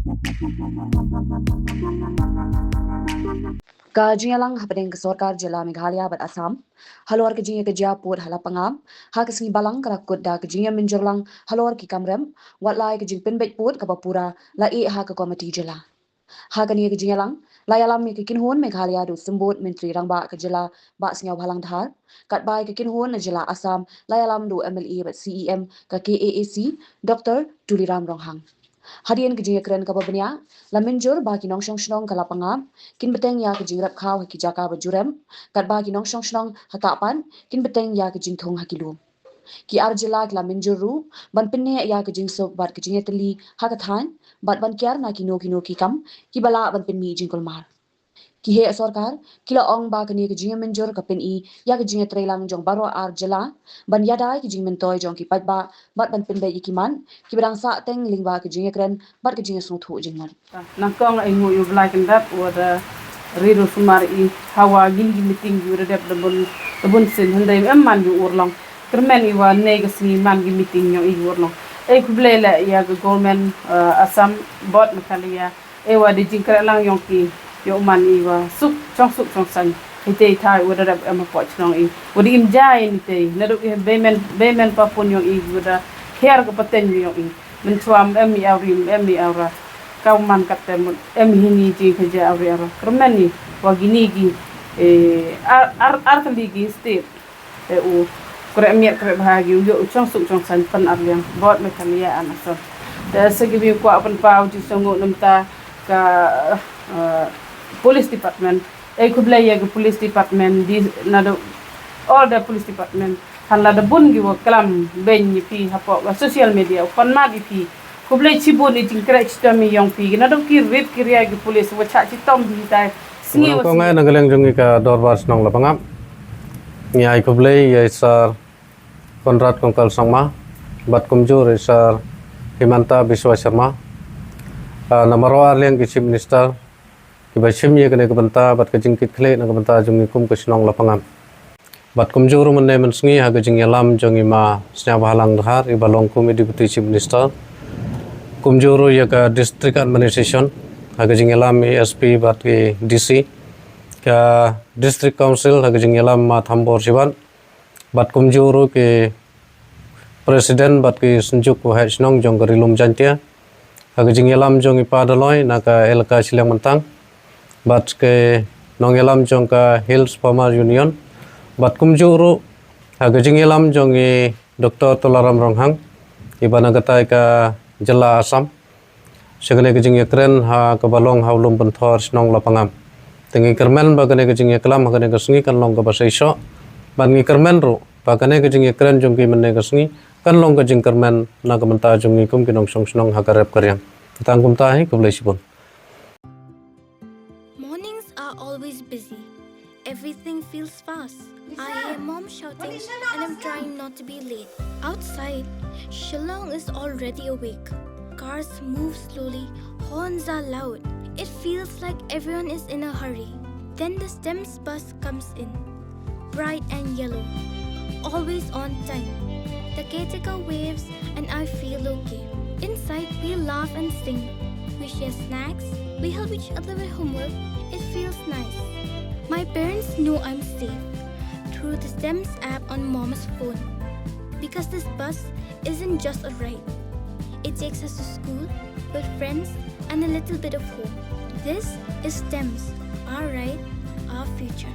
Ka Jingalang happening ke sorkar Jylla Meghalaya bat Assam. Halor ke jinga kerja put hala pangam. Ha ke Sngi balang kerakut da ke jinga Mynjur lang halor ki kamrem. Wat lai ke jing penbet put ke papura la ha ke komiti Jylla. Ha ke ni ke jinga lang layalam ke kinhun Meghalaya du sembut menteri rangba ke Jylla ba sengaw halang dhar. Kat bai ke kinhun Jylla Assam layalam du MLA bat CEM ke KAAC Dr. Tuliram Ronghang. Hadien ke jinga keren kapa bniah la Mynjur ba ki shnong kala pangam kin Bteng ya ke jingrep khaw ki jaka bajurem kat ba ki shnong hakapan kin Bteng ya ke jingthong hakilum ki Jylla la Mynjur ru ban pinne ya ke jingsok bat ke jingïathuh hakathan bat ban kyar na ki no ki kam ki bala ban pinmi jingkul mar ki he sorkar kila ong ba ke ni ke jinga Mynjur ka pin ya ke jingïathuh lang jong baro Jylla ban yadai ki jing mentoy jong ki paidbah bat ban pinbe ikiman ki berang sa teng lingba ke jinga kren bat ke jinga sungthu jingman Nakong ay mo yung black and that or the riro sumar I hawa gini meeting yung redep the sin handay man yung urlong kermen iwa negas ni man gi meeting yung urlong ay kublela ya government Assam bot Meghalaya wa di jingkret lang yung ki yung man iwa suk chong san ite thai wa redep po chnong wa di imjay ite naduk bemen papun yung wa kher ko paten yung mensuam emi aura kauman katem hini ji kerja awra kermani wagini gi ligi state u kore miat kore bahagi yo chong san pan arliang bot Meghalaya anaso da segi bi ko apan pau ji songo namta ka police department kublaya ke police department di nado all the police department hanla da bun gi wo klam ben pi hapo social media kon ma gi pi kublai cibun ni jingkret citami yang pi na dong ki rip kiria gi polis wa cha citom di tai Sngi ko ngai nagaleng jungi ka dorbar snong la pangap nyai kublai ya sar konrad kongkal songma bat kumjur sar Himanta Biswa Sharma namaro arliang ki chief minister ki ba chimye kene ka banta bat ka jingkit khle na ka banta jungi kum ka snong la pangap bat kumjur mun ne man sngi ha ga jingi lam jungi ma snya balang dhar I balong kum deputy chief minister Kumjuru ya ke district administration haga jingelam SP bat ke DC ke district council haga jingelam ma thambor siban bat kumjuru ke president bat ke senjuk ko shnong jong rilum Jaintia haga jingelam jong ipadaloi na ka elka silang mentang bat ke nongelam jong ka hills farmer union bat kumjuru haga jingelam jong Dr. Tolaram Ronghang ibana gatai ka Jylla Assam segene ke jingi kren ha kabalong haulum benthor shnong la pangam tengi kermen bagane ke jingi klam ha ke sngi kan long ka basaiso ban ngi kermen ro bagane ke jingi kren jong ki menne ke sngi kan long ke jing kermen na ka menta jong kum ki nong shnong ha ka rep karyang tang kum ta hi kublai sibon. Mornings are always busy. Everything feels fast. I hear mom shouting and I'm trying not to be late. Outside, Shillong is already awake. Cars move slowly, horns are loud. It feels like everyone is in a hurry. Then the STEMS bus comes in, bright and yellow, always on time. The caretaker waves and I feel okay. Inside, we laugh and sing. We share snacks, we help each other with homework. It feels nice. My parents know I'm safe through the STEMS app on mom's phone. Because this bus isn't just a ride. It takes us to school, with friends, and a little bit of hope. This is STEMS, our ride, our future.